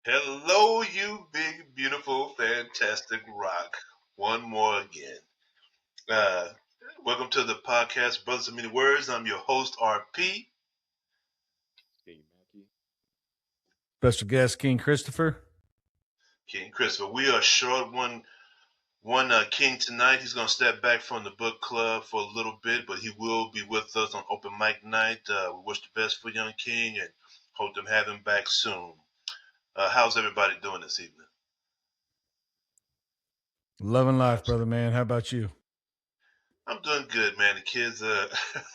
Hello, you big, beautiful, fantastic rock. One more again. Uh, Welcome to the podcast, Brothers of Many Words. I'm your host, RP. King Mackie. Special guest King Christopher. King Christopher. We are short one king tonight. He's going to step back from the book club for a little bit, but he will be with us on open mic night. We wish the best for young King and hope to have him back soon. How's everybody doing this evening? Loving life, brother man. How about you? I'm doing good, man. The kids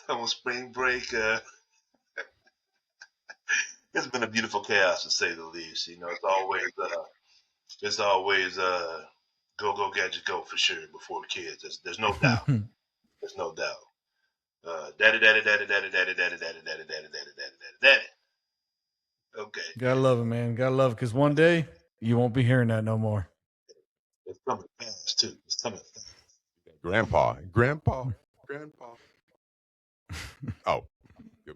on spring break. It's been a beautiful chaos to say the least. It's always go gadget go for sure before kids. There's no doubt. There's no doubt. Daddy. Okay, Gotta love it, man. Gotta love it, because one day you won't be hearing that no more. it's coming fast too. It's coming fast. Grandpa. Oh,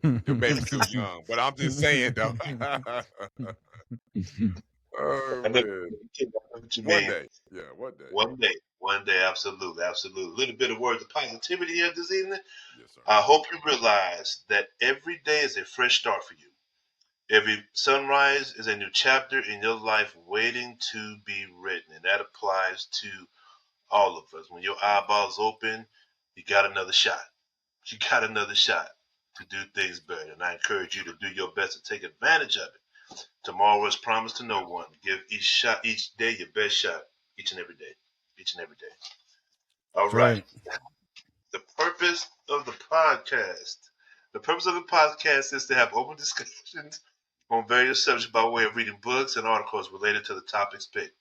your baby's too young. But I'm just saying, though. Oh, I know man. what you One mean. day. Yeah, one day. One day, absolutely. A little bit of words of positivity here this evening. Yes, sir. I hope you realize that every day is a fresh start for you. Every sunrise is a new chapter in your life waiting to be written. And that applies to all of us. When your eyeballs open, you got another shot. You got another shot to do things better. And I encourage you to do your best to take advantage of it. Tomorrow is promised to no one. Give each day your best shot, each and every day. Each and every day. All That's right. right. The purpose of the podcast. The purpose of the podcast is to have open discussions on various subjects by way of reading books and articles related to the topics picked,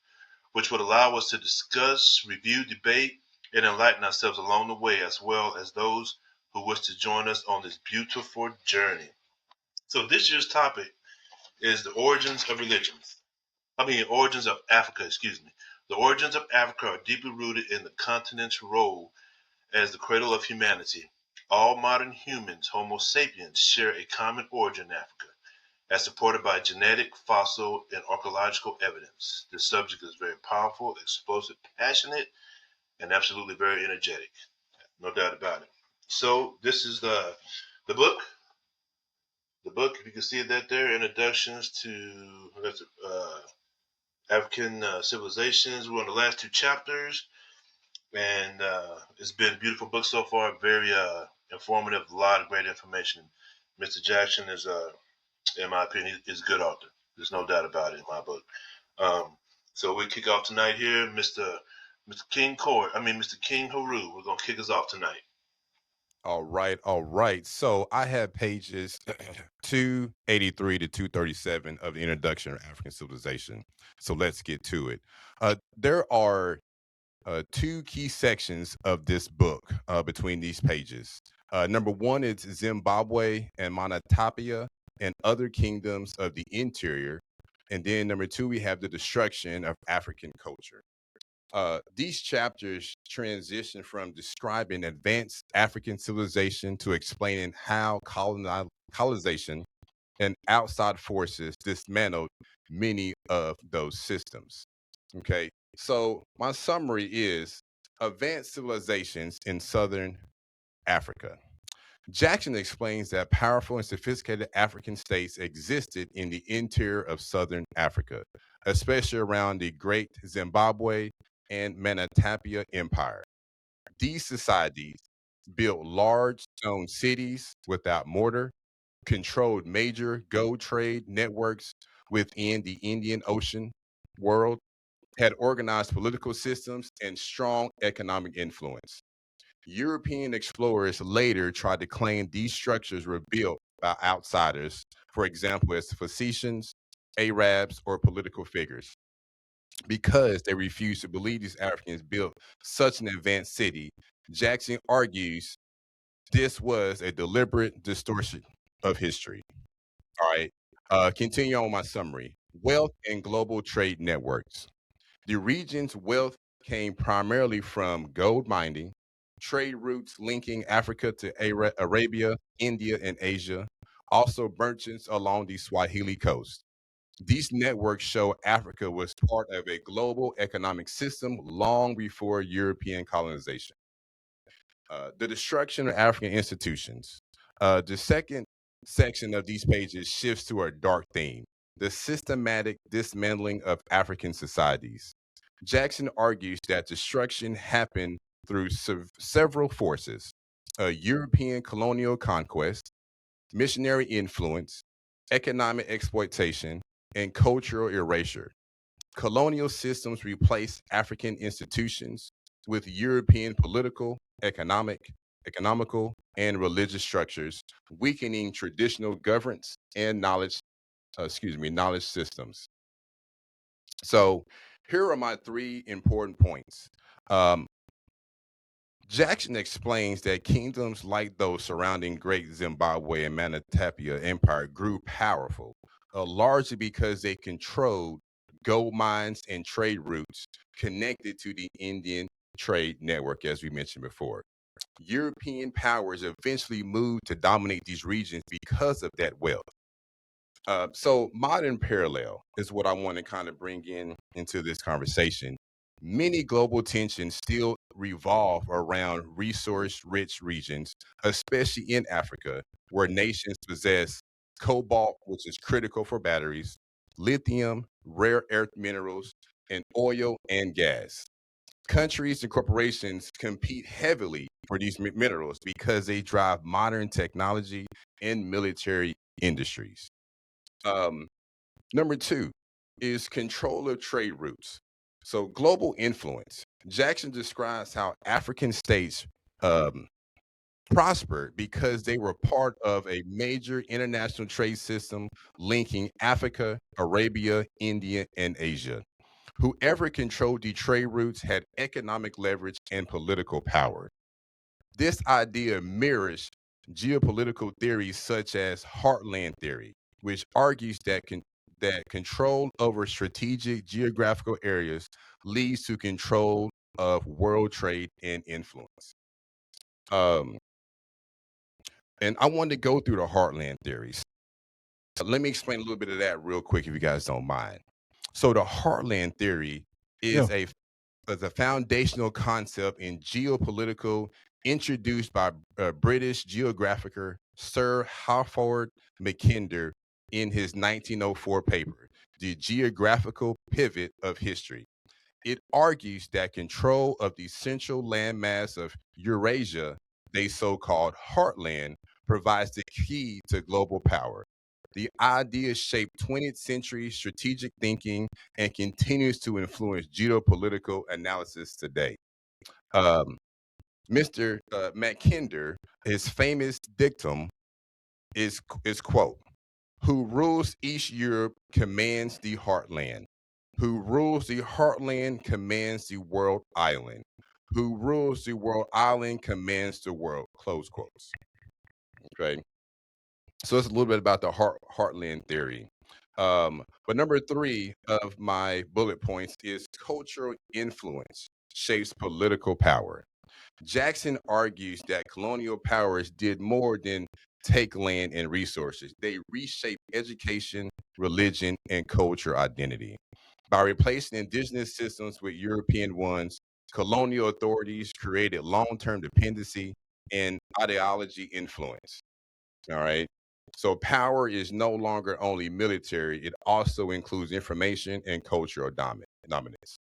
which would allow us to discuss, review, debate, and enlighten ourselves along the way, as well as those who wish to join us on this beautiful journey. So this year's topic is the origins of religions. Origins of Africa, excuse me. The origins of Africa are deeply rooted in the continent's role as the cradle of humanity. All modern humans, Homo sapiens, share a common origin in Africa, as supported by genetic, fossil, and archaeological evidence. This subject is very powerful, explosive, passionate, and absolutely very energetic. No doubt about it. So this is the book. The book, if you can see that there, introductions to African civilizations. We're on the last two chapters, and it's been a beautiful book so far. Very informative, a lot of great information. Mr. Jackson is, in my opinion, is a good author. There's no doubt about it in my book. So we kick off tonight here, Mr. King Mr. King Haru. We're gonna kick us off tonight. All right. So I have pages 283 to 237 of the introduction of African civilization. So let's get to it. There are two key sections of this book between these pages. Number one is Zimbabwe and Monatapia and other kingdoms of the interior. And then number two, we have the destruction of African culture. These chapters transition from describing advanced African civilization to explaining how colonization and outside forces dismantled many of those systems. Okay, so my summary is advanced civilizations in Southern Africa. Jackson explains that powerful and sophisticated African states existed in the interior of Southern Africa, especially around the Great Zimbabwe and Manatapia Empire. These societies built large stone cities without mortar, controlled major gold trade networks within the Indian Ocean world, had organized political systems, and strong economic influence. European explorers later tried to claim these structures were built by outsiders, for example, as Phoenicians, Arabs, or political figures. Because they refused to believe these Africans built such an advanced city, Jackson argues this was a deliberate distortion of history. All right. Continue on my summary. Wealth and global trade networks. The region's wealth came primarily from gold mining, trade routes linking Africa to Arabia, India, and Asia, also merchants along the Swahili coast. These networks show Africa was part of a global economic system long before European colonization. The destruction of African institutions. The second section of these pages shifts to a dark theme: the systematic dismantling of African societies. Jackson argues that destruction happened through several forces: European colonial conquest, missionary influence, economic exploitation, and cultural erasure. Colonial systems replaced African institutions with European political, economical, and religious structures, weakening traditional governance and knowledge systems. So here are my three important points. Um, Jackson explains that kingdoms like those surrounding Great Zimbabwe and Manatapia Empire grew powerful, largely because they controlled gold mines and trade routes connected to the Indian trade network, as we mentioned before. European powers eventually moved to dominate these regions because of that wealth. So modern parallel is what I want to kind of bring into this conversation. Many global tensions still revolve around resource-rich regions, especially in Africa, where nations possess cobalt, which is critical for batteries, lithium, rare earth minerals, and oil and gas. Countries and corporations compete heavily for these minerals because they drive modern technology and military industries. Um, Number two is control of trade routes. So, global influence. Jackson describes how African states um, prospered because they were part of a major international trade system linking Africa, Arabia, India, and Asia. Whoever controlled the trade routes had economic leverage and political power. This idea mirrors geopolitical theories such as heartland theory, which argues that control over strategic geographical areas leads to control of world trade and influence. Um, and I wanted to go through the heartland theories. Let me explain a little bit of that real quick, if you guys don't mind. So, the heartland theory Yeah. is a foundational concept in geopolitical introduced by British geographer Sir Halford Mackinder in his 1904 paper, The Geographical Pivot of History. It argues that control of the central landmass of Eurasia, they so called heartland, provides the key to global power. The idea shaped 20th century strategic thinking and continues to influence geopolitical analysis today. Um, Mr. Mackinder, his famous dictum is quote, "Who rules East Europe commands the heartland. Who rules the heartland commands the world island. Who rules the world island commands the world." Close quotes. Okay. So it's a little bit about the heartland theory. But number three of my bullet points is cultural influence shapes political power. Jackson argues that colonial powers did more than take land and resources. They reshaped education, religion, and culture identity. By replacing indigenous systems with European ones, colonial authorities created long term dependency and ideology influence. All right. So power is no longer only military, it also includes information and cultural dominance.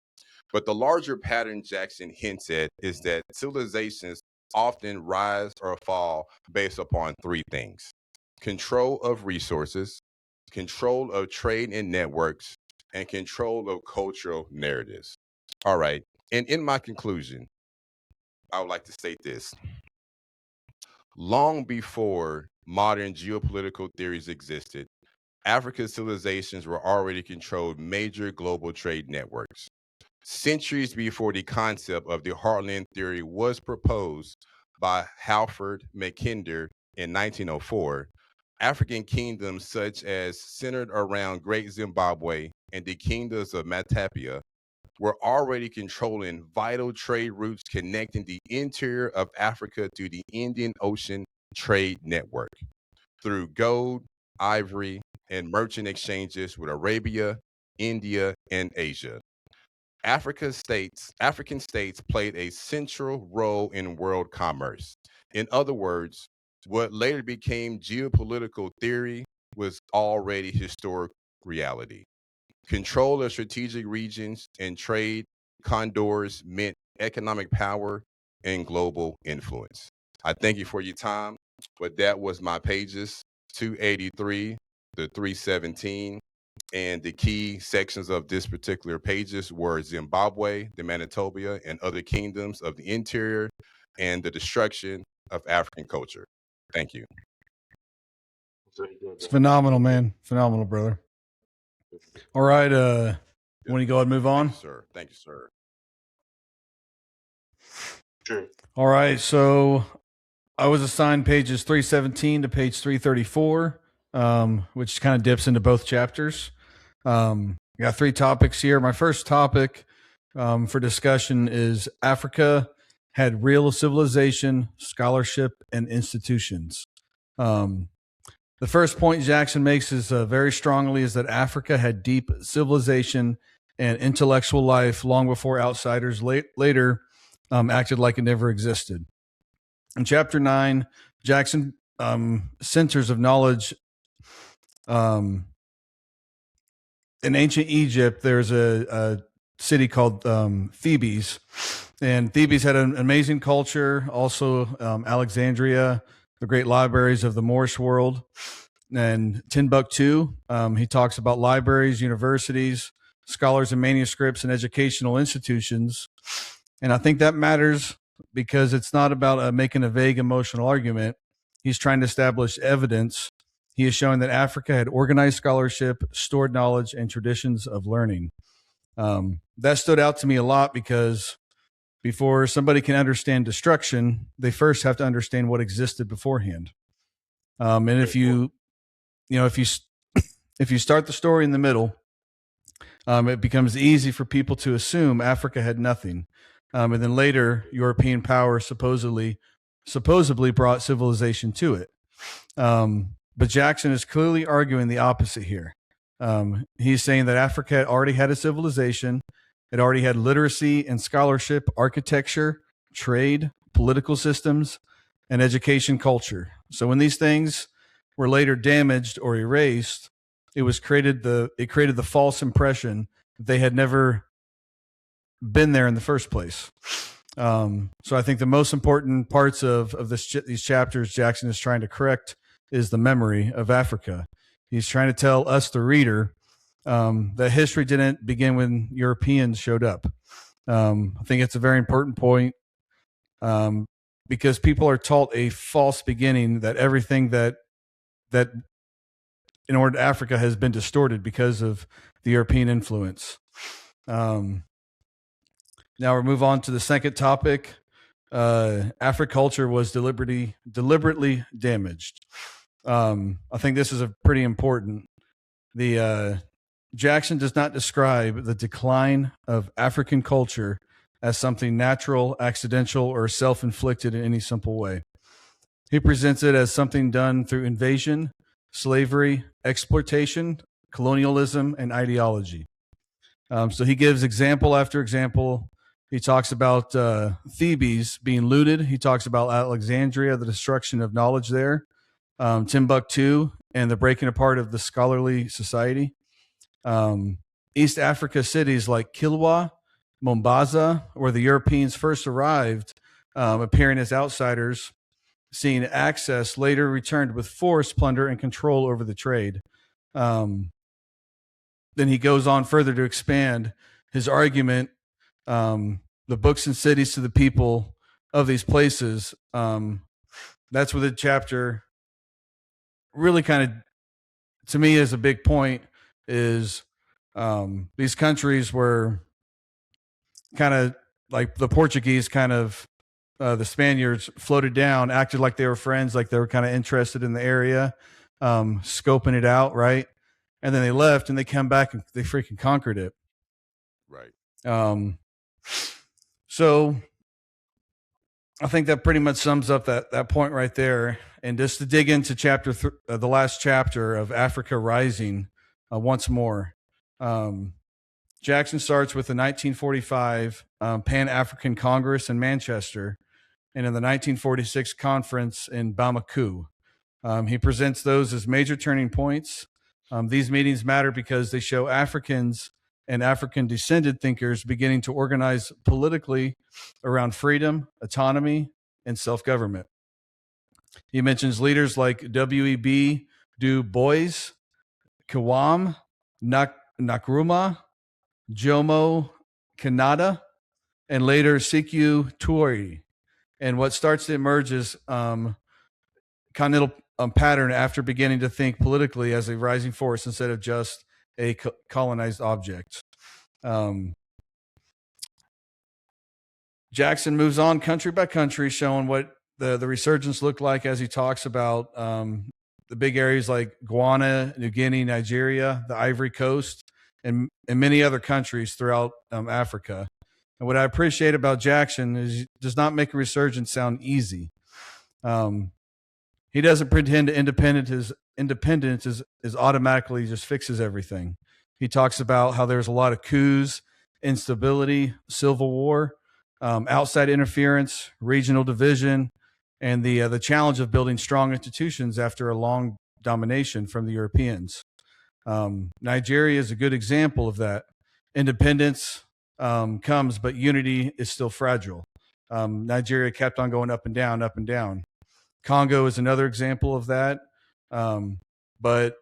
But the larger pattern Jackson hints at is that civilizations often rise or fall based upon three things: control of resources, control of trade and networks, and control of cultural narratives. All right. And in my conclusion, I would like to state this: long before modern geopolitical theories existed, Africa's civilizations were already controlled major global trade networks. Centuries before the concept of the heartland theory was proposed by Halford Mackinder in 1904, African kingdoms such as centered around Great Zimbabwe and the kingdoms of Matapia were already controlling vital trade routes connecting the interior of Africa to the Indian Ocean trade network. Through gold, ivory, and merchant exchanges with Arabia, India, and Asia. African states played a central role in world commerce. In other words, what later became geopolitical theory was already historic reality. Control of strategic regions and trade condors meant economic power and global influence. I thank you for your time, but that was my pages 283 to 317. And the key sections of this particular pages were Zimbabwe, the Manitoba, and other kingdoms of the interior, and the destruction of African culture. Thank you. It's phenomenal, man. Phenomenal, brother. All right. Want to go ahead and move on? Thank you, sir. Thank you, sir. Sure. All right. So I was assigned pages 317 to page 334, which kind of dips into both chapters. I got three topics here. My first topic for discussion is Africa had real civilization, scholarship, and institutions. The first point Jackson makes is very strongly is that Africa had deep civilization and intellectual life long before outsiders later acted like it never existed. In chapter 9, Jackson centers of knowledge. In ancient Egypt, there's a city called Thebes, and Thebes had an amazing culture. Also, Alexandria, the great libraries of the Moorish world, and Timbuktu. He talks about libraries, universities, scholars and manuscripts, and educational institutions. And I think that matters because it's not about making a vague emotional argument. He's trying to establish evidence. He is showing that Africa had organized scholarship, stored knowledge, and traditions of learning. That stood out to me a lot because before somebody can understand destruction, they first have to understand what existed beforehand. And if you start the story in the middle, it becomes easy for people to assume Africa had nothing. And then later, European power supposedly brought civilization to it. But Jackson is clearly arguing the opposite here. He's saying that Africa already had a civilization. It already had literacy and scholarship, architecture, trade, political systems, and education culture. So when these things were later damaged or erased, it created the false impression that they had never been there in the first place. So I think the most important parts of these chapters Jackson is trying to correct is the memory of Africa. He's trying to tell us, the reader, that history didn't begin when Europeans showed up. I think it's a very important point because people are taught a false beginning that everything that in order to Africa has been distorted because of the European influence. Now we'll move on to the second topic. Africulture was deliberately damaged. I think this is a pretty important. Jackson does not describe the decline of African culture as something natural, accidental, or self-inflicted in any simple way. He presents it as something done through invasion, slavery, exploitation, colonialism, and ideology. So he gives example after example. He talks about Thebes being looted. He talks about Alexandria, the destruction of knowledge there, Timbuktu, and the breaking apart of the scholarly society. East Africa cities like Kilwa, Mombasa, where the Europeans first arrived, appearing as outsiders, seeing access, later returned with force, plunder, and control over the trade. Then he goes on further to expand his argument, the books and cities to the people of these places. That's where the chapter really kind of, to me, is a big point, is these countries were kind of like the Portuguese, kind of the Spaniards floated down, acted like they were friends, like they were kind of interested in the area, scoping it out, right? And then they left and they come back and they freaking conquered it. Right. So I think that pretty much sums up that point right there. And just to dig into the last chapter of Africa Rising once more. Um, Jackson starts with the 1945 Pan African Congress in Manchester and in the 1946 conference in Bamako. He presents those as major turning points. These meetings matter because they show Africans and African descended thinkers beginning to organize politically around freedom, autonomy, and self government. He mentions leaders like W.E.B. Du Bois, Kawam, Nkrumah, Jomo Kenyatta, and later Sekou Toure. And what starts to emerge is continental pattern after beginning to think politically as a rising force instead of just a colonized object. Jackson moves on country by country, showing what the resurgence looked like as he talks about the big areas like Ghana, New Guinea, Nigeria, the Ivory Coast, and many other countries throughout Africa. And what I appreciate about Jackson is he does not make a resurgence sound easy. He doesn't pretend independence is automatically just fixes everything. He talks about how there's a lot of coups, instability, civil war, outside interference, regional division, and the challenge of building strong institutions after a long domination from the Europeans. Nigeria is a good example of that. Independence comes, but unity is still fragile. Nigeria kept on going up and down, up and down. Congo is another example of that. But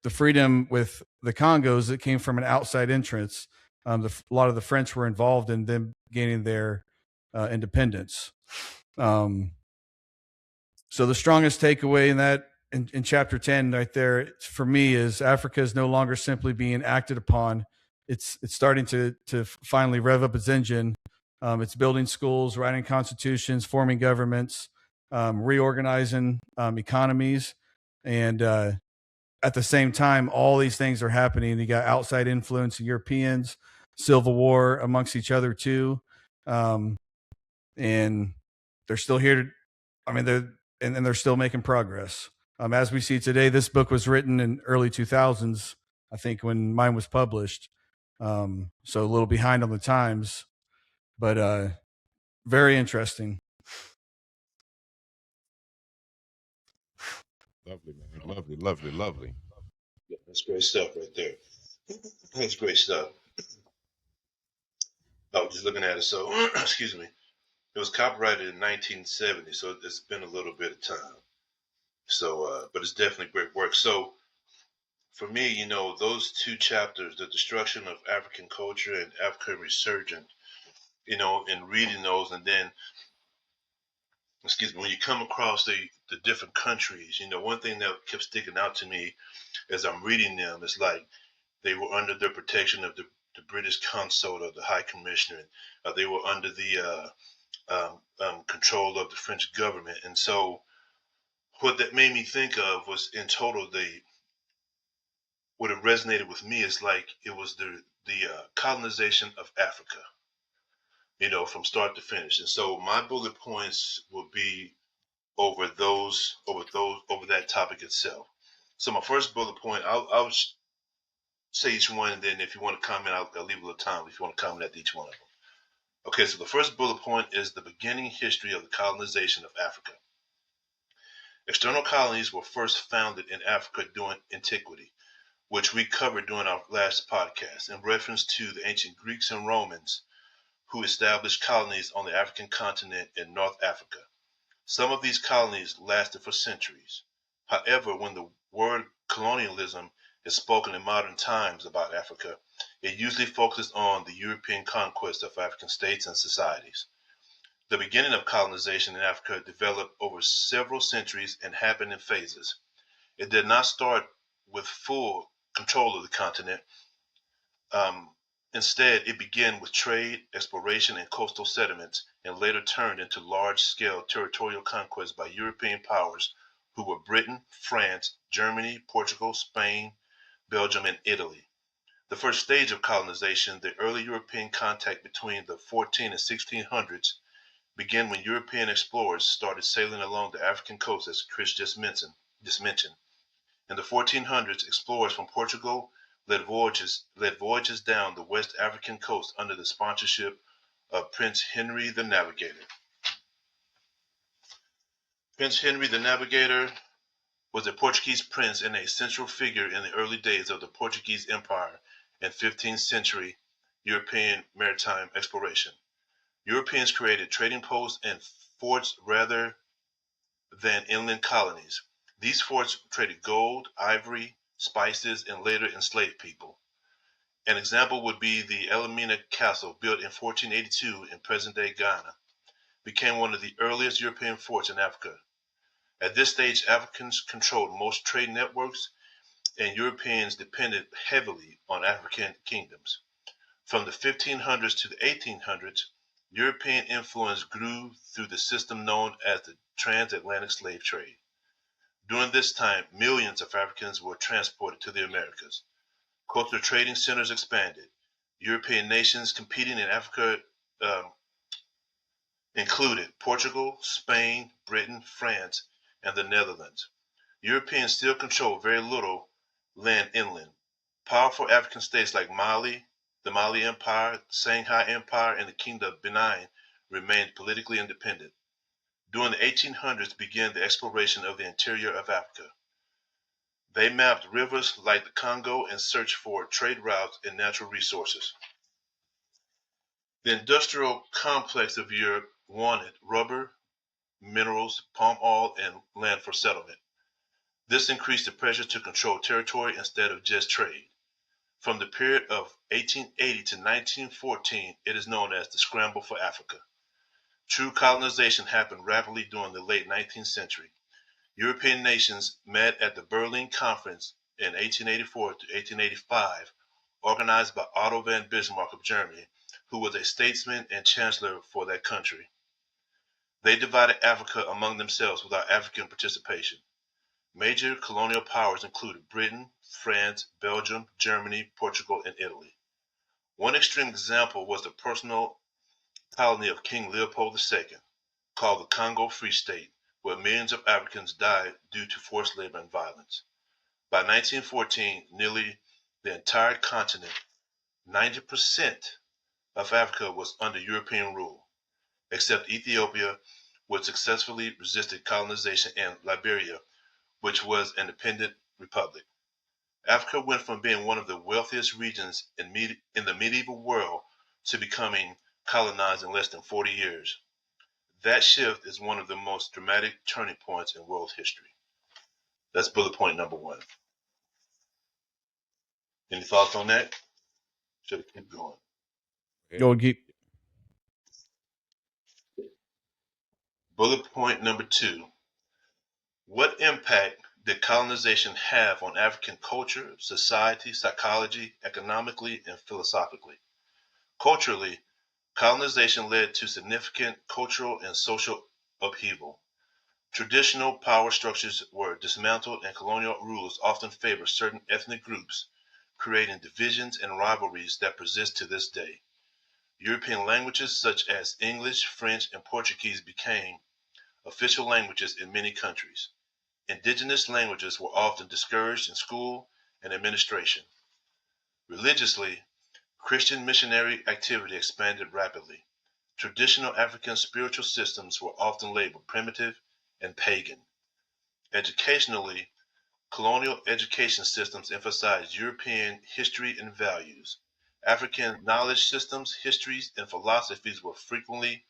the freedom with the Congos, it came from an outside entrance. A lot of the French were involved in them gaining their independence. So the strongest takeaway in that in chapter 10 right there for me is Africa is no longer simply being acted upon. It's starting to finally rev up its engine. It's building schools, writing constitutions, forming governments, reorganizing economies, and at the same time, all these things are happening. You got outside influence of Europeans, civil war amongst each other too, and they're still here. They're still making progress. As we see today, this book was written in early 2000s, I think, when mine was published. So a little behind on the times, but very interesting. Lovely, man. Lovely, lovely, lovely. Yeah, that's great stuff right there. That's great stuff. I was just looking at it. So, excuse me. It was copyrighted in 1970, so it's been a little bit of time. So, but it's definitely great work. So, for me, those two chapters, the destruction of African culture and African resurgence, in reading those, and then, excuse me, when you come across the different countries, one thing that kept sticking out to me as I'm reading them is like they were under the protection of the British consul or the High Commissioner. They were under the control of the French government, and so what that made me think of was in total what it resonated with me is like it was the colonization of Africa, from start to finish. And so my bullet points will be over that topic itself. So my first bullet point, I'll say each one, and then if you want to comment, I'll leave a little time if you want to comment at each one of them. Okay, so the first bullet point is the beginning history of the colonization of Africa. External colonies were first founded in Africa during antiquity, which we covered during our last podcast in reference to the ancient Greeks and Romans who established colonies on the African continent in North Africa. Some of these colonies lasted for centuries. However, when the word colonialism is spoken in modern times about Africa, it usually focuses on the European conquest of African states and societies. The beginning of colonization in Africa developed over several centuries and happened in phases. It did not start with full control of the continent. Instead, it began with trade, exploration, and coastal settlements, and later turned into large-scale territorial conquests by European powers who were Britain, France, Germany, Portugal, Spain, Belgium, and Italy. The first stage of colonization, the early European contact between the 14 and 1600s, began when European explorers started sailing along the African coast, as Chris just mentioned. In the 1400s, explorers from Portugal led voyages down the West African coast under the sponsorship of Prince Henry the Navigator. Prince Henry the Navigator was a Portuguese prince and a central figure in the early days of the Portuguese Empire and 15th century European maritime exploration. Europeans created trading posts and forts rather than inland colonies. These forts traded gold, ivory, spices, and later enslaved people. An example would be the Elmina Castle, built in 1482 in present-day Ghana, became one of the earliest European forts in Africa. At this stage, Africans controlled most trade networks, and Europeans depended heavily on African kingdoms. From the 1500s to the 1800s, European influence grew through the system known as the transatlantic slave trade. During this time, millions of Africans were transported to the Americas. Coastal trading centers expanded. European nations competing in Africa included Portugal, Spain, Britain, France, and the Netherlands. Europeans still control very little land inland. Powerful African states like Mali, the Mali Empire, the Shanghai Empire, and the Kingdom of Benin remained politically independent. During the 1800s began the exploration of the interior of Africa. They mapped rivers like the Congo and searched for trade routes and natural resources. The industrial complex of Europe wanted rubber, minerals, palm oil, and land for settlement. This increased the pressure to control territory instead of just trade. From the period of 1880 to 1914, it is known as the Scramble for Africa. True colonization happened rapidly during the late 19th century. European nations met at the Berlin Conference in 1884 to 1885, organized by Otto von Bismarck of Germany, who was a statesman and chancellor for that country. They divided Africa among themselves without African participation. Major colonial powers included Britain, France, Belgium, Germany, Portugal, and Italy. One extreme example was the personal colony of King Leopold II, called the Congo Free State, where millions of Africans died due to forced labor and violence. By 1914, nearly the entire continent, 90% of Africa, was under European rule, except Ethiopia, which successfully resisted colonization, and Liberia, which was an independent republic. Africa went from being one of the wealthiest regions in the medieval world to becoming colonized in less than 40 years. That shift is one of the most dramatic turning points in world history. That's bullet point number 1. Any thoughts on that? Should have kept going. Go keep. Bullet point number 2. What impact did colonization have on African culture, society, psychology, economically, and philosophically? Culturally, colonization led to significant cultural and social upheaval. Traditional power structures were dismantled, and colonial rules often favored certain ethnic groups, creating divisions and rivalries that persist to this day. European languages such as English, French, and Portuguese became official languages in many countries. Indigenous languages were often discouraged in school and administration. Religiously, Christian missionary activity expanded rapidly. Traditional African spiritual systems were often labeled primitive and pagan. Educationally, colonial education systems emphasized European history and values. African knowledge systems, histories, and philosophies were frequently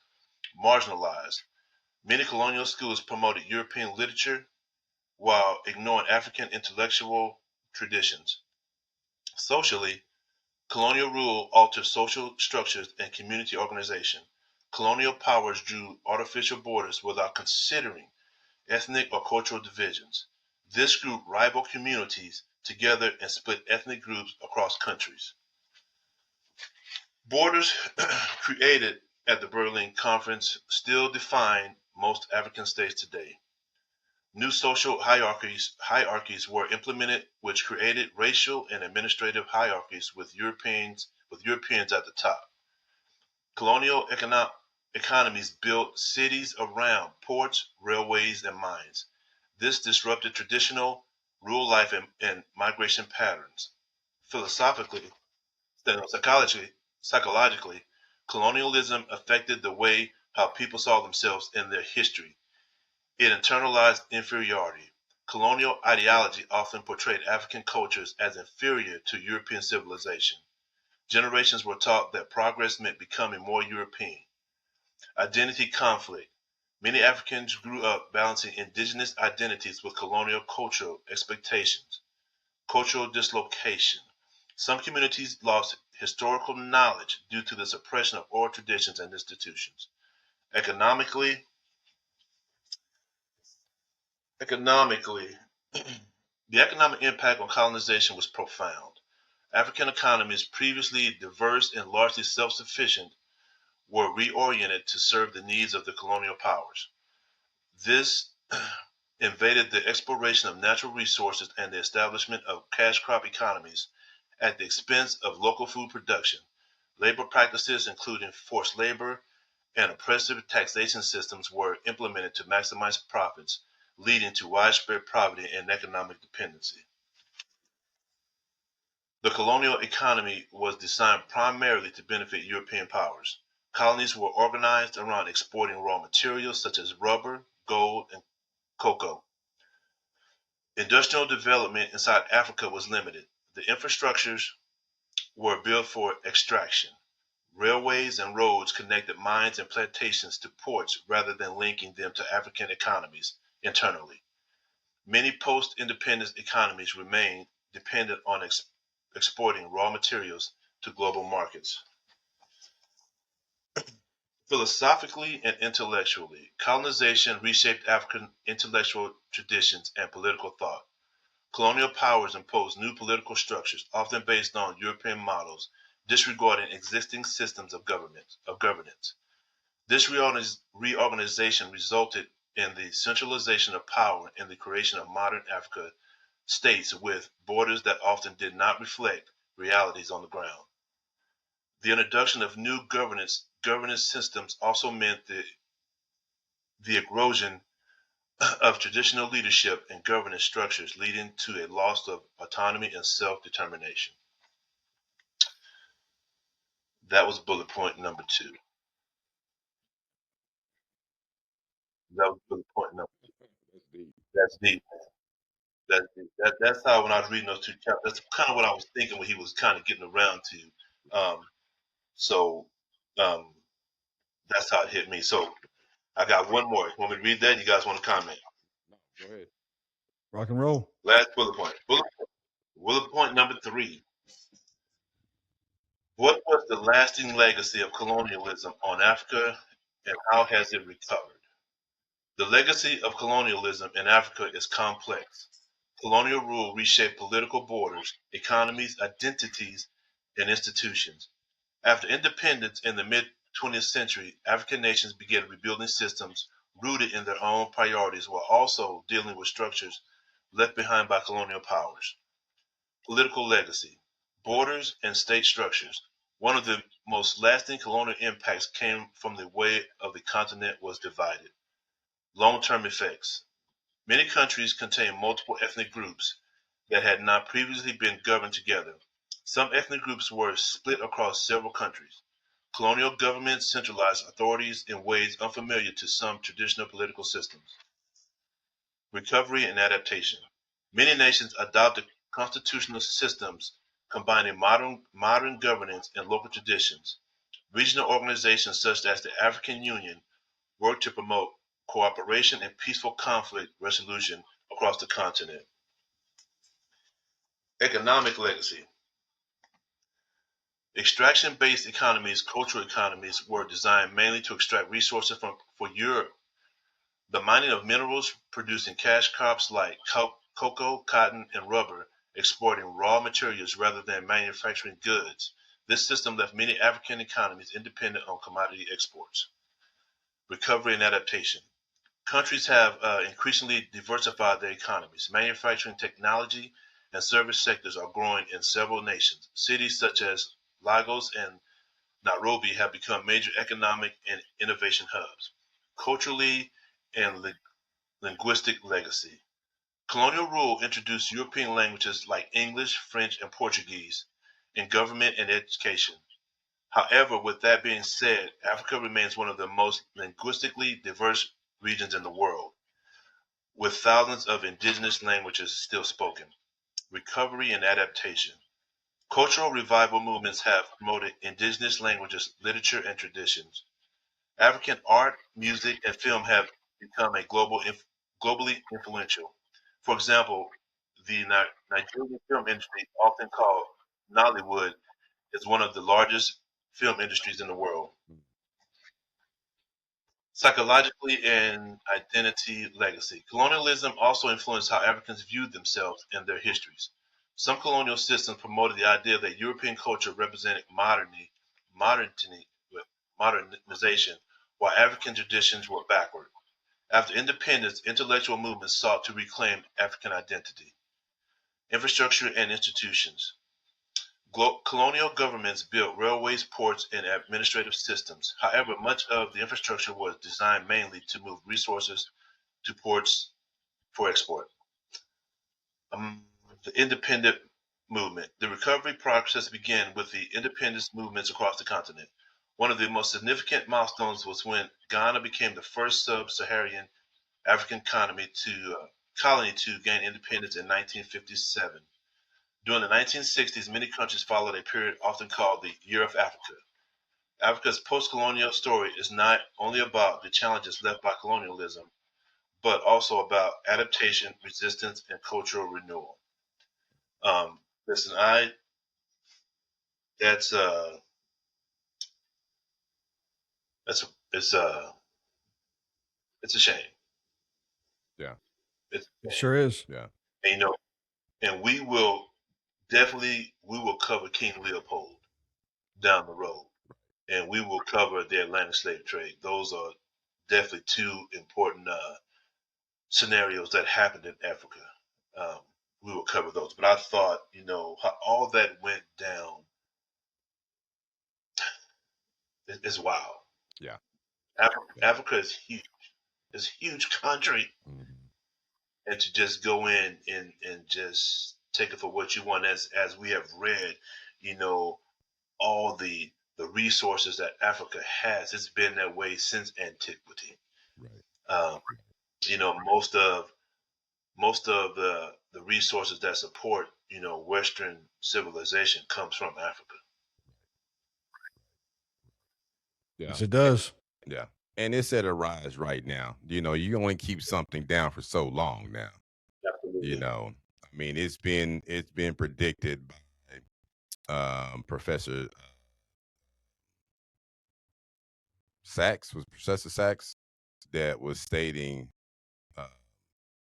marginalized. Many colonial schools promoted European literature while ignoring African intellectual traditions. Socially, colonial rule altered social structures and community organization. Colonial powers drew artificial borders without considering ethnic or cultural divisions. This grouped rival communities together and split ethnic groups across countries. Borders created at the Berlin Conference still define most African states today. New social hierarchies were implemented, which created racial and administrative hierarchies with Europeans at the top. Colonial economies built cities around ports, railways, and mines. This disrupted traditional rural life and migration patterns. Philosophically, psychologically, colonialism affected the way how people saw themselves in their history. It internalized inferiority. Colonial ideology often portrayed African cultures as inferior to European civilization. Generations were taught that progress meant becoming more European. Identity conflict. Many Africans grew up balancing indigenous identities with colonial cultural expectations. Cultural dislocation. Some communities lost historical knowledge due to the suppression of oral traditions and institutions. Economically, economically, the economic impact on colonization was profound. African economies, previously diverse and largely self-sufficient, were reoriented to serve the needs of the colonial powers. This invaded the exploration of natural resources and the establishment of cash crop economies at the expense of local food production. Labor practices, including forced labor and oppressive taxation systems, were implemented to maximize profits, leading to widespread poverty and economic dependency. The colonial economy was designed primarily to benefit European powers. Colonies were organized around exporting raw materials such as rubber, gold, and cocoa. Industrial development inside Africa was limited. The infrastructures were built for extraction. Railways and roads connected mines and plantations to ports rather than linking them to African economies internally. Many post-independence economies remained dependent on exporting raw materials to global markets. Philosophically and intellectually, colonization reshaped African intellectual traditions and political thought. Colonial powers imposed new political structures, often based on European models, disregarding existing systems of governance. This reorganization resulted in the centralization of power and the creation of modern Africa states with borders that often did not reflect realities on the ground. The introduction of new governance systems also meant the erosion of traditional leadership and governance structures, leading to a loss of autonomy and self-determination. That was bullet point number 2. That was bullet point number 2. That's deep. That's deep. That's deep. That's how when I was reading those 2 chapters, that's kind of what I was thinking when he was kind of getting around to. So um, that's how it hit me. So I got one more. Want me to read that? You guys want to comment? No, go ahead. Rock and roll. Last bullet point. Bullet point number 3. What was the lasting legacy of colonialism on Africa and how has it recovered? The legacy of colonialism in Africa is complex. Colonial rule reshaped political borders, economies, identities, and institutions. After independence in the mid 20th century, African nations began rebuilding systems rooted in their own priorities while also dealing with structures left behind by colonial powers. Political legacy, borders, and state structures. One of the most lasting colonial impacts came from the way of the continent was divided. Long-term effects. Many countries contain multiple ethnic groups that had not previously been governed together. Some ethnic groups were split across several countries. Colonial governments centralized authorities in ways unfamiliar to some traditional political systems. Recovery and adaptation. Many nations adopted constitutional systems combining modern governance and local traditions. Regional organizations such as the African Union worked to promote cooperation and peaceful conflict resolution across the continent. Economic legacy. Extraction-based economies, cultural economies, were designed mainly to extract resources for Europe. The mining of minerals, producing cash crops like cocoa, cotton, and rubber, exporting raw materials rather than manufacturing goods. This system left many African economies independent on commodity exports. Recovery and adaptation. Countries have increasingly diversified their economies. Manufacturing, technology, and service sectors are growing in several nations. Cities such as Lagos and Nairobi have become major economic and innovation hubs. Culturally and linguistic legacy. Colonial rule introduced European languages like English, French, and Portuguese in government and education. However, with that being said, Africa remains one of the most linguistically diverse regions in the world, with thousands of indigenous languages still spoken. Recovery and adaptation. Cultural revival movements have promoted indigenous languages, literature, and traditions. African art, music, and film have become globally influential. For example, the Nigerian film industry, often called Nollywood, is one of the largest film industries in the world. Psychologically and identity legacy. Colonialism also influenced how Africans viewed themselves and their histories. Some colonial systems promoted the idea that European culture represented modernity, modernization, while African traditions were backward. After independence, intellectual movements sought to reclaim African identity. Infrastructure and institutions. Colonial governments built railways, ports, and administrative systems. However, much of the infrastructure was designed mainly to move resources to ports for export. The independent movement. The recovery process began with the independence movements across the continent. One of the most significant milestones was when Ghana became the first sub-Saharan African colony to gain independence in 1957. During the 1960s, many countries followed a period often called the Year of Africa. Africa's post-colonial story is not only about the challenges left by colonialism, but also about adaptation, resistance, and cultural renewal. Listen, I that's that's it's a shame. Yeah. It's a It shame. sure is. Yeah. And, and we will cover King Leopold down the road, and we will cover the Atlantic slave trade. Those are definitely two important scenarios that happened in Africa. Um, we will cover those, but I thought, how all that went down is wild. Yeah. Yeah. Africa is huge. It's a huge country, Mhm. and to just go in and just take it for what you want, as we have read, you know, all the resources that Africa has. It's been that way since antiquity. Right. Um, most of the resources that support Western civilization comes from Africa. Yeah. Yes, it does. Yeah. And it's at a rise right now. You only keep something down for so long now. You Absolutely. know, I mean, it's been predicted by Professor Professor Sachs, that was stating uh,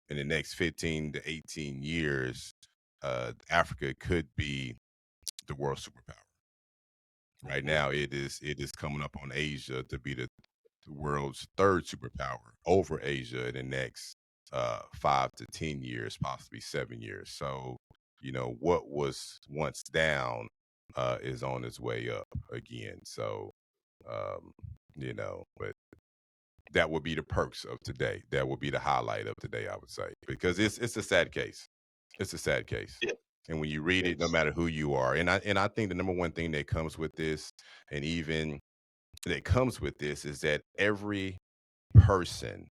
in the next 15 to 18 years, Africa could be the world superpower. Right Hmm. now, it is coming up on Asia to be the world's third superpower over Asia in the next 5 to 10 years, possibly 7 years. So, what was once down is on its way up again. So, um, but that would be the perks of today. That would be the highlight of today, I would say, because it's a sad case. It's a sad case. Yeah. And when you read it, no Yes. matter who you are, and I think the number one thing that comes with this, and even that comes with this, is that every person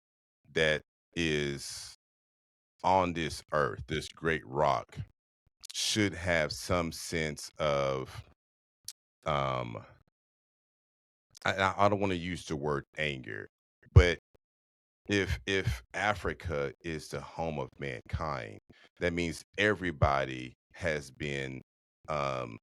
that is on this earth, this great rock, should have some sense of um I don't want to use the word anger, but if Africa is the home of mankind, that means everybody has been, um,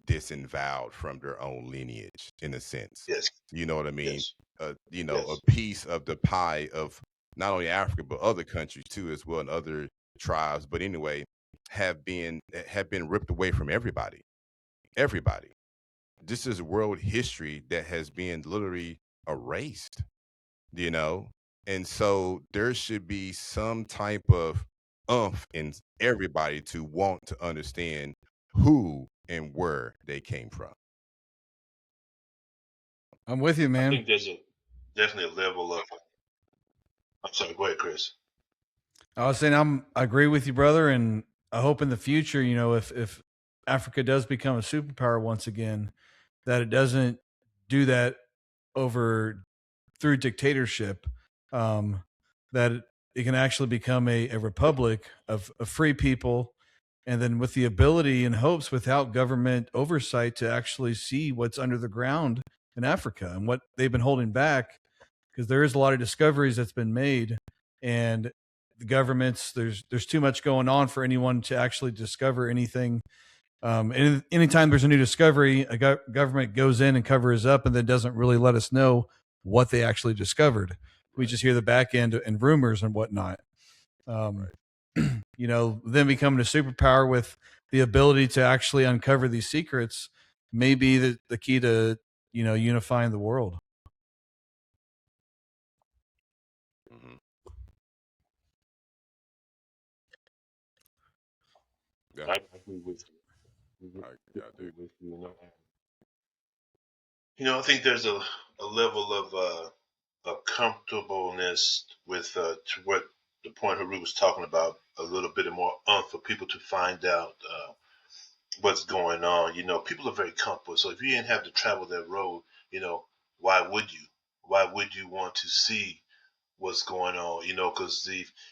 disemboweled from their own lineage, in a sense. Yes. You know what I mean? Yes. A Yes. piece of the pie of not only Africa but other countries too, as well, and other tribes. But anyway, have been ripped away from everybody. Everybody. This is world history that has been literally erased, you know? And so there should be some type of in everybody to want to understand who and where they came from. I'm with you, I man. think there's definitely a level of. I'm sorry. Go ahead, Chris. I was saying I agree with you, brother, and I hope in the future, if Africa does become a superpower once again, that it doesn't do that over through dictatorship, um, that it can actually become a republic of free people, and then with the ability and hopes without government oversight to actually see what's under the ground in Africa and what they've been holding back, because there is a lot of discoveries that's been made, and the governments there's too much going on for anyone to actually discover anything. And anytime there's a new discovery, a government goes in and covers up, and then doesn't really let us know what they actually discovered. We Right. just hear the back end and rumors and whatnot. Um, them becoming a superpower with the ability to actually uncover these secrets may be the key to unifying the world. Mm-hmm. Yeah. I agree with you. Yeah, I do. With you, I think there's a level of comfortableness with to what the point Haru was talking about, a little bit more for people to find out what's going on. People are very comfortable. So if you didn't have to travel that road, why would you? Why would you want to see what's going on? Because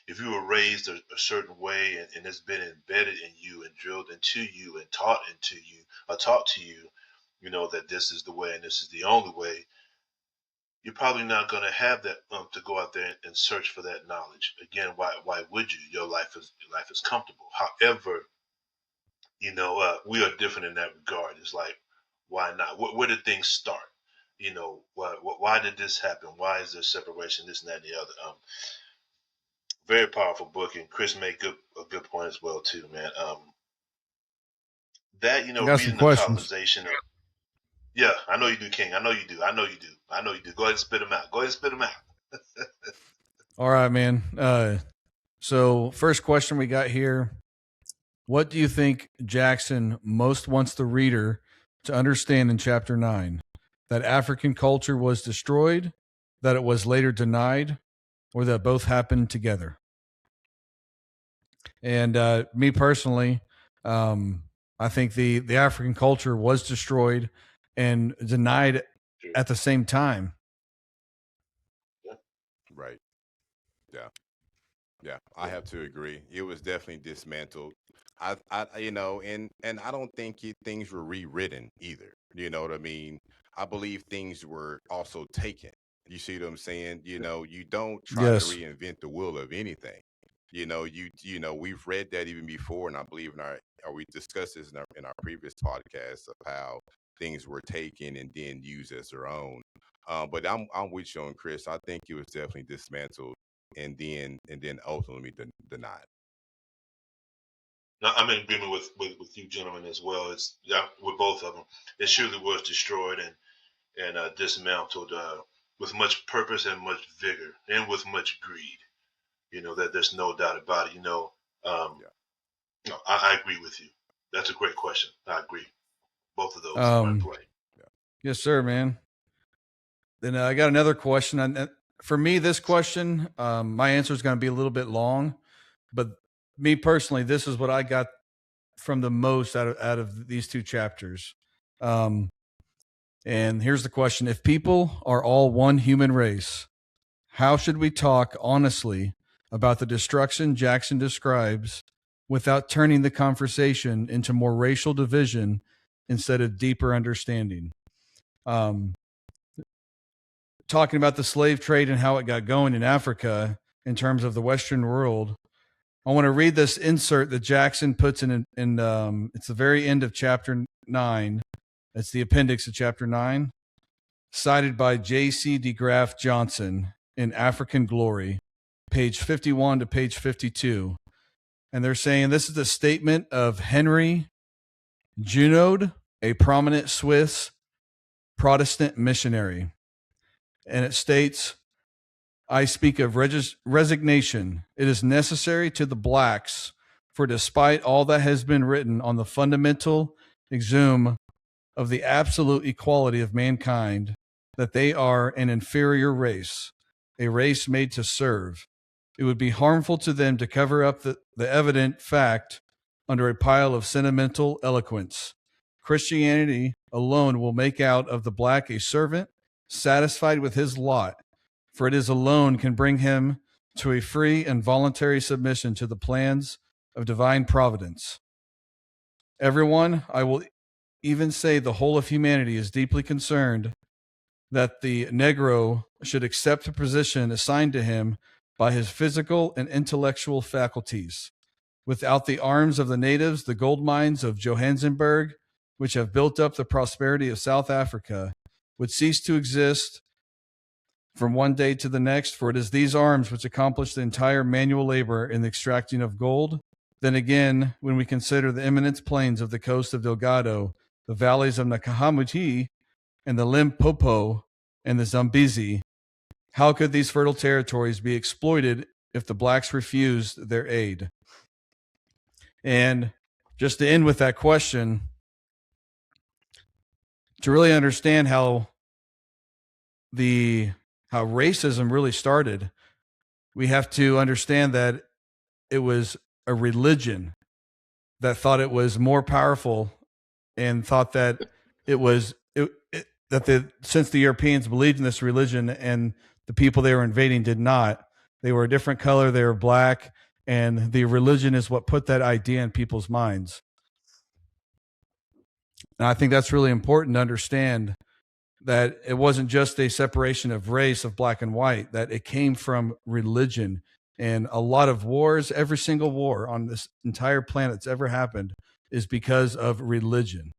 if you were raised a certain way, and it's been embedded in you and drilled into you and taught into you, or taught to you, that this is the way and this is the only way, you're probably not going to have that to go out there and search for that knowledge. Again, why would you? Your life is comfortable. However, we are different in that regard. It's like, why not? Where did things start? Why did this happen? Why is there separation? This and that and the other. Very powerful book, and Chris made a good point as well too, man. That I got some reading the questions. colonization. Yeah, I know you do, King. I know you do. I know you do. I know you do. Go ahead and spit them out. Go ahead and spit them out. All right, man. So first question we got here: what do you think Jackson most wants the reader to understand in Chapter 9? That African culture was destroyed, that it was later denied, or that both happened together? And me personally, I think the African culture was destroyed and denied at the same time. Right. Yeah. Yeah, I have to agree. It was definitely dismantled. And I don't think things were rewritten either. You know what I mean? I believe things were also taken. You see what I'm saying? You don't try to Yes. reinvent the wheel of anything. We've read that even before, and I believe or we discussed this in our previous podcast of how things were taken and then used as their own. But I'm with you on Chris. I think it was definitely dismantled and then ultimately denied. No, I'm in agreement with you gentlemen as well. It's with both of them. It surely was destroyed and dismantled with much purpose and much vigor and with much greed. That there's no doubt about it. Yeah. No, I agree with you. That's a great question. I agree. Both of those are in Um, play. yes, sir, man. Then I got another question. And for me, this question, my answer is going to be a little bit long, but me personally, this is what I got from the most out of these two chapters. Um, and here's the question: if people are all one human race, how should we talk honestly about the destruction Jackson describes without turning the conversation into more racial division instead of deeper understanding? Um, Talking about the slave trade and how it got going in Africa in terms of the Western world, I want to read this insert that Jackson puts in it's the very end of chapter 9. It's the appendix of chapter 9, cited by J.C. DeGraff Johnson in African Glory, page 51 to page 52. And they're saying this is a statement of Henry Junod, a prominent Swiss Protestant missionary. And it states, I speak of resignation. It is necessary to the blacks, for despite all that has been written on the fundamental exum of the absolute equality of mankind, that they are an inferior race, a race made to serve. It would be harmful to them to cover up the evident fact under a pile of sentimental eloquence. Christianity alone will make out of the black a servant, satisfied with his lot, for it is alone can bring him to a free and voluntary submission to the plans of divine providence. Everyone, I will even say the whole of humanity, is deeply concerned that the Negro should accept the position assigned to him by his physical and intellectual faculties. Without the arms of the natives, the gold mines of Johannesburg, which have built up the prosperity of South Africa, would cease to exist from one day to the next, for it is these arms which accomplish the entire manual labor in the extracting of gold. Then again, when we consider the eminent plains of the coast of Delgado, the valleys of Nakahamuti, and the Limpopo and the Zambezi, how could these fertile territories be exploited if the blacks refused their aid? And just to end with that question, to really understand how racism really started, we have to understand that it was a religion that thought it was more powerful and thought that since the Europeans believed in this religion and the people they were invading did not, they were a different color, they were black, and the religion is what put that idea in people's minds. And I think that's really important to understand, that it wasn't just a separation of race, of black and white, that it came from religion. And a lot of wars, every single war on this entire planet that's ever happened, is because of religion.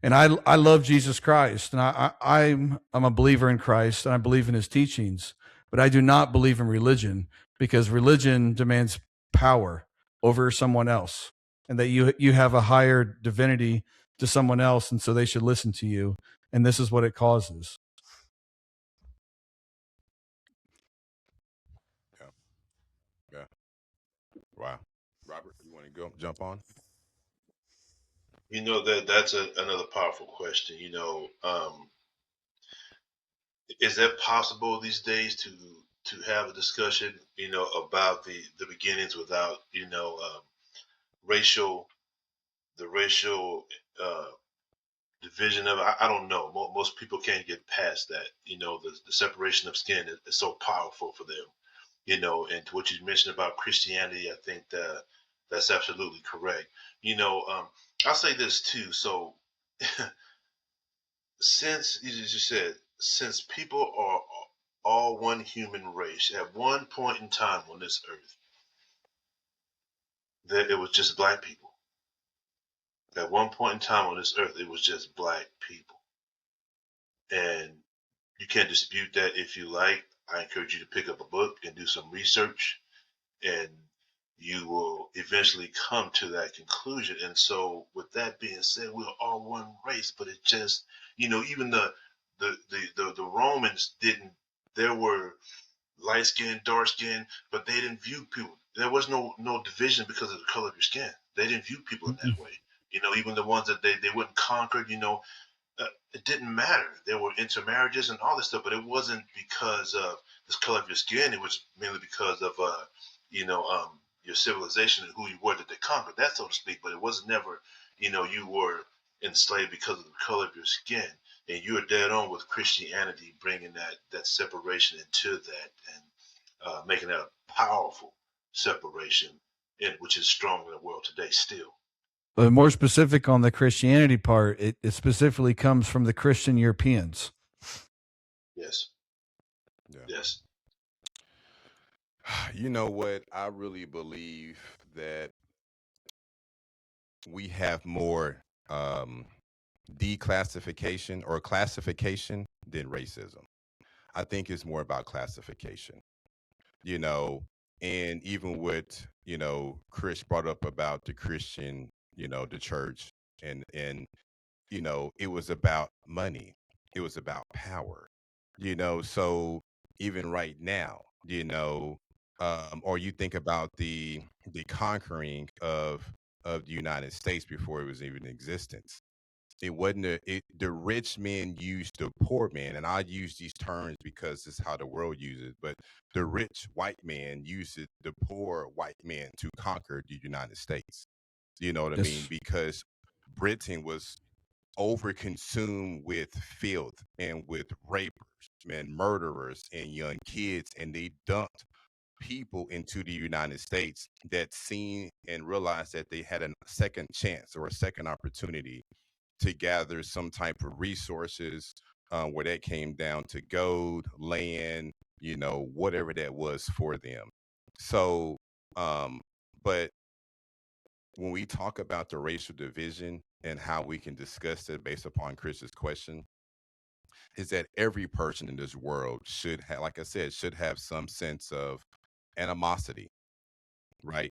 And I love Jesus Christ, and I'm a believer in Christ, and I believe in his teachings, but I do not believe in religion, because religion demands power over someone else, and that you have a higher divinity to someone else, and so they should listen to you. And this is what it causes. Yeah. Wow. Robert, you want to jump on? That's another powerful question. Is that possible these days to have a discussion, about the beginnings without, racial the racial division of it? I don't know. Most people can't get past that. The separation of skin is so powerful for them. And to what you mentioned about Christianity, I think that's absolutely correct. I'll say this too. So, since you just said, since people are all one human race, at one point in time on this earth, that it was just black people. At one point in time on this earth, it was just black people, and you can't dispute that if you like. I encourage you to pick up a book and do some research, and you will eventually come to that conclusion. And so, with that being said, we're all one race, but it just, even the Romans didn't. There were light skin, dark skin, but they didn't view people. There was no division because of the color of your skin. They didn't view people in that way. Even the ones that they wouldn't conquer, it didn't matter. There were intermarriages and all this stuff, but it wasn't because of the color of your skin. It was mainly because of your civilization and who you were that they conquered, that so to speak. But it wasn't never, you were enslaved because of the color of your skin. And you're dead on with Christianity bringing that separation into that, and making that a powerful separation, which is strong in the world today still. But more specific on the Christianity part, it specifically comes from the Christian Europeans. Yes. Yeah. Yes. You know what? I really believe that we have more declassification or classification than racism. I think it's more about classification, and even what, Chris brought up about the Christian, the church, and it was about money. It was about power, so even right now, or you think about the conquering of the United States before it was even in existence. It wasn't the rich men used the poor man, and I use these terms because it's how the world uses it. But the rich white man used the poor white man to conquer the United States. You know what I mean? Yes. Because Britain was overconsumed with filth and with rapers and murderers and young kids, and they dumped people into the United States that seen and realized that they had a second chance or a second opportunity to gather some type of resources, where that came down to gold, land, whatever that was for them. So, but when we talk about the racial division and how we can discuss it based upon Chris's question, is that every person in this world should have, like I said, should have some sense of animosity, right?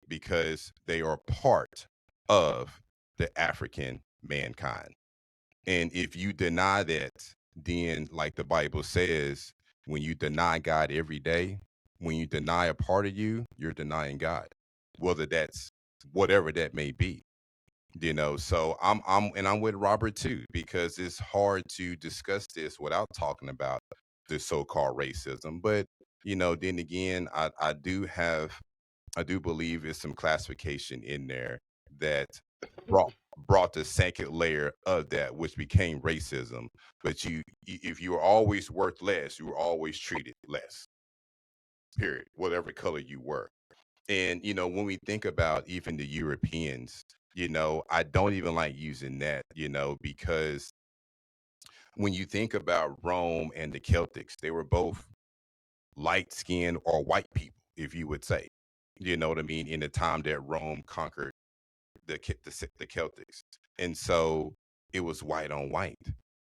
Because they are part of the African mankind. And if you deny that, then, like the Bible says, when you deny God every day, when you deny a part of you, you're denying God, whether that's whatever that may be. So I'm with Robert too, because it's hard to discuss this without talking about the so-called racism. But then again, I do believe it's some classification in there that brought the second layer of that, which became racism. But if you were always worth less, you were always treated less. Period. Whatever color you were. And when we think about even the Europeans, I don't even like using that, because when you think about Rome and the Celtics, they were both light skinned or white people, if you would say. You know what I mean? In the time that Rome conquered the Celtics. And so it was white on white.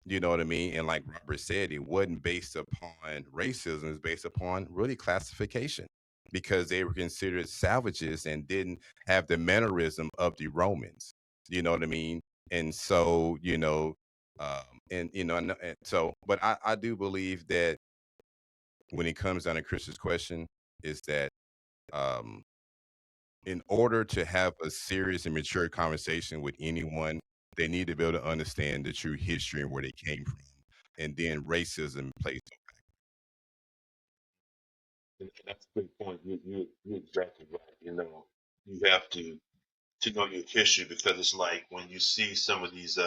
You know what I mean? And like Robert said, it wasn't based upon racism, it's based upon really classification, because they were considered savages and didn't have the mannerism of the Romans. You know what I mean? And so, and so, but I do believe that when it comes down to Chris's question, is that um, in order to have a serious and mature conversation with anyone, they need to be able to understand the true history and where they came from. And then racism plays. And that's a good point. You're exactly right. You have to know your history, because it's like when you see some of these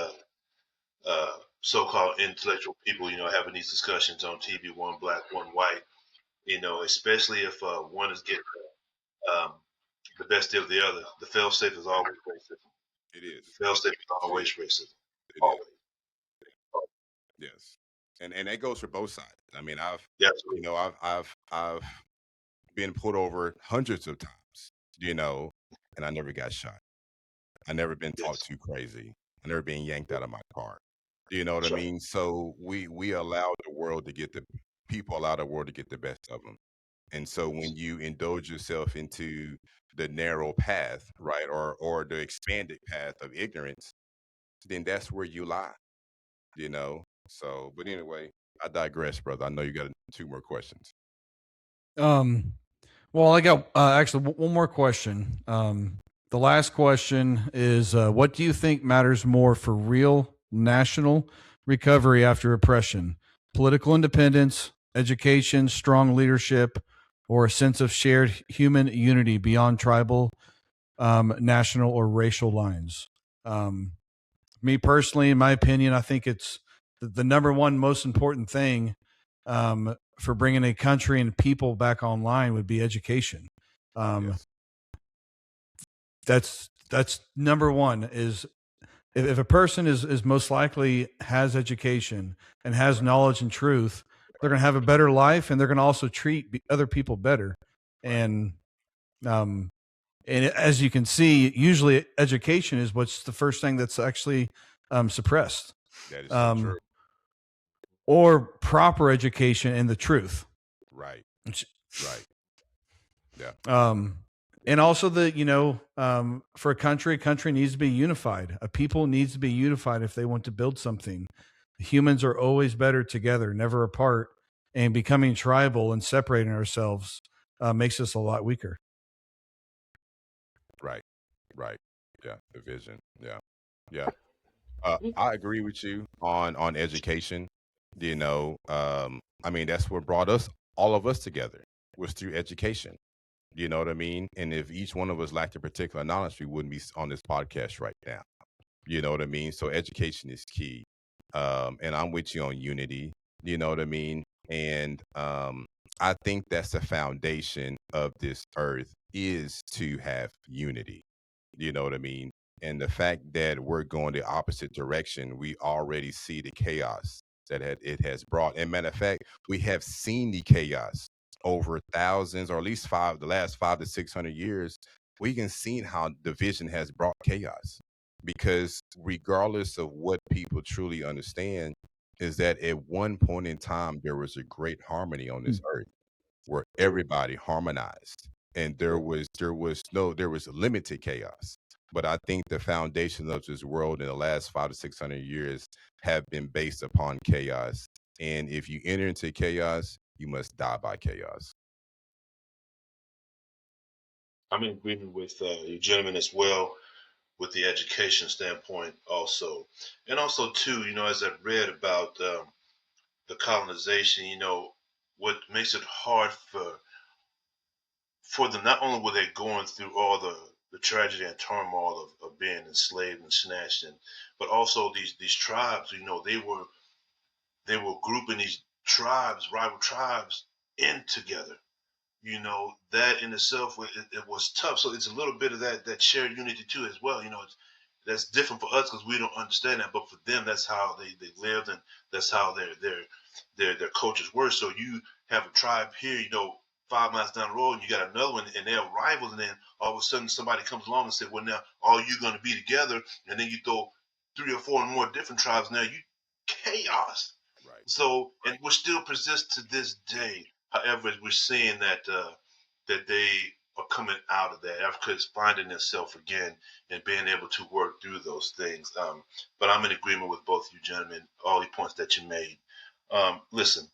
so-called intellectual people, having these discussions on TV, one black, one white, especially if one is getting um, the best of the other. The fail-safe is always racism. It is. The fail-safe is It always is. racism. It is. Always. Yes. And that goes for both sides. I mean, Yes. I've been pulled over hundreds of times, and I never got shot. I never been talked Yes. too crazy. I never been yanked out of my car. You know what I That's right. mean? So we allow the world to get the people allow the world to get the best of them. And so when you indulge yourself into the narrow path, right, or the expanded path of ignorance, then that's where you lie. So, but anyway, I digress, brother. I know you got two more questions. Um, well, I got actually one more question. The last question is what do you think matters more for real national recovery after oppression? Political independence, education, strong leadership, or a sense of shared human unity beyond tribal, national, or racial lines? Um, Me personally, in my opinion, I think it's the number one most important thing for bringing a country and people back online would be education. Um, Yes, that's number one. Is if a person is most likely has education and has right, knowledge and truth, they're going to have a better life, and they're going to also treat other people better. right. And um, and as you can see, usually education is what's the first thing that's actually suppressed. That is so true. Um, or proper education and the truth. Right, right. Yeah, Um, and also for a country needs to be unified. A people needs to be unified if they want to build something. Humans are always better together, never apart. And becoming tribal and separating ourselves makes us a lot weaker. right, right. Yeah, the vision. Yeah, yeah. I agree with you on education. You know, I mean that's what brought us all of us together was through education. You know what I mean? And if each one of us lacked a particular knowledge, we wouldn't be on this podcast right now. You know what I mean? So education is key. And I'm with you on unity. You know what I mean? And I think that's the foundation of this earth is to have unity. You know what I mean? And the fact that we're going the opposite direction, we already see the chaos it has brought. And matter of fact, we have seen the chaos over thousands, or at least the last 5 to 600 years. We can see how division has brought chaos because regardless of what people truly understand, is that at one point in time there was a great harmony on this earth where everybody harmonized and there was limited chaos. But I think the foundation of this world in the last 5 to 600 years have been based upon chaos. And if you enter into chaos, you must die by chaos. I'm in agreement with you gentlemen as well with the education standpoint also. And also too, as I've read about the colonization, what makes it hard for them, not only were they going through all the tragedy and turmoil of being enslaved and snatched, but also these tribes, they were grouping these rival tribes, in together. That in itself, it was tough. So it's a little bit of that shared unity too as well. That's different for us because we don't understand that, but for them, that's how they lived, and that's how their cultures were. So you have a tribe here, 5 miles down the road, and you got another one, and they're rivals, and then all of a sudden somebody comes along and says, "Well, now all you going to be together," and then you throw 3 or 4 more different tribes. Now you chaos. Right. So, and we're still persist to this day. However, we're seeing that they are coming out of that. Africa is finding itself again and being able to work through those things. But I'm in agreement with both you gentlemen, all the points that you made. Listen,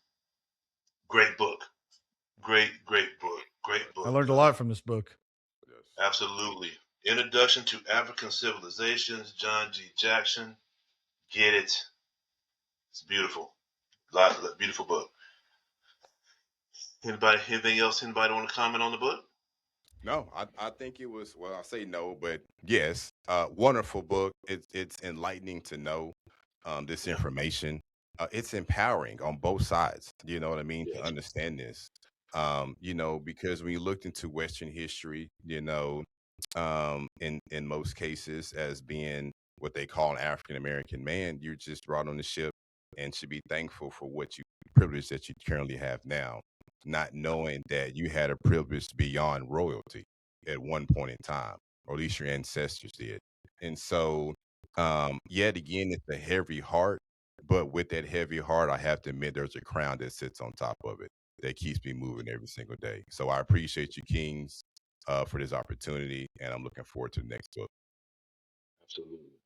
great book, great book, great I book. learned a lot from this book. Yes. Absolutely. Introduction to African Civilizations, John G. Jackson. Get it. It's beautiful. Beautiful book. Anything else? Anybody want to comment on the book? No, I think it was, well, I say no, but yes, wonderful book. It's enlightening to know this Yeah. information. It's empowering on both sides. You know what I mean? To Yes. understand this. Because when you looked into Western history, in most cases as being what they call an African American man, you're just brought on the ship and should be thankful for what you privilege that you currently have now, not knowing that you had a privilege beyond royalty at one point in time, or at least your ancestors did. And so, yet again, it's a heavy heart, but with that heavy heart, I have to admit there's a crown that sits on top of it that keeps me moving every single day. So I appreciate you, Kings, for this opportunity, and I'm looking forward to the next book. Absolutely.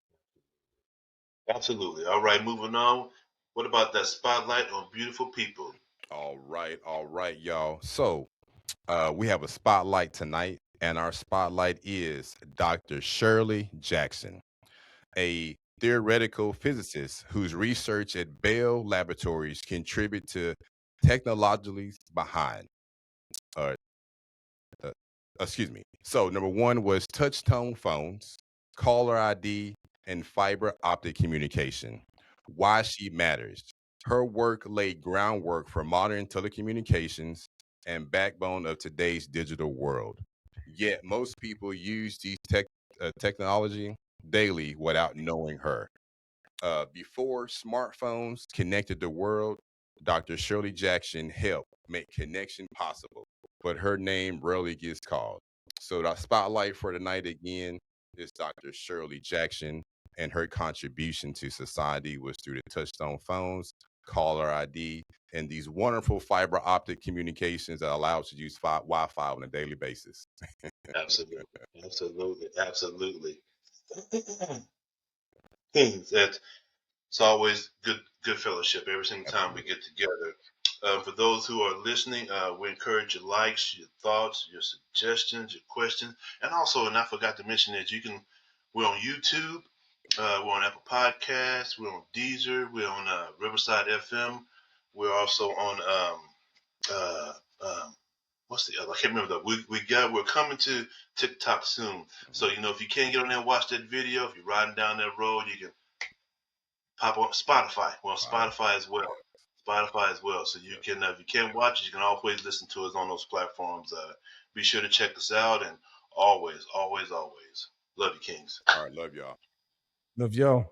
Absolutely. All right, moving on. What about that spotlight on beautiful people? All right, y'all. So we have a spotlight tonight, and our spotlight is Dr. Shirley Jackson, a theoretical physicist whose research at Bell Laboratories contribute to technologically behind. Uh, uh, excuse me. So number one was touch tone phones, caller ID, and fiber optic communication. Why she matters. Her work laid groundwork for modern telecommunications and backbone of today's digital world. Yet most people use these technology daily without knowing her. Before smartphones connected the world, Dr. Shirley Jackson helped make connection possible, but her name rarely gets called. So the spotlight for tonight again is Dr. Shirley Jackson, and her contribution to society was through the touchstone phones, caller ID, and these wonderful fiber optic communications that allow us to use Wi-Fi on a daily basis. Absolutely. Absolutely. Absolutely. That's it's always good fellowship every single time we Absolutely. get together. For those who are listening, we encourage your likes, your thoughts, your suggestions, your questions, and also, and I forgot to mention that we're on YouTube. We're on Apple Podcasts. We're on Deezer. We're on Riverside FM. We're also on what's the other? I can't remember that. We're coming to TikTok soon. So if you can't get on there and watch that video, if you're riding down that road, you can pop on Spotify. We're on Spotify as well. So you can, if you can't watch it, you can always listen to us on those platforms. Be sure to check us out, and always love you, Kings. All right, love y'all. Love y'all.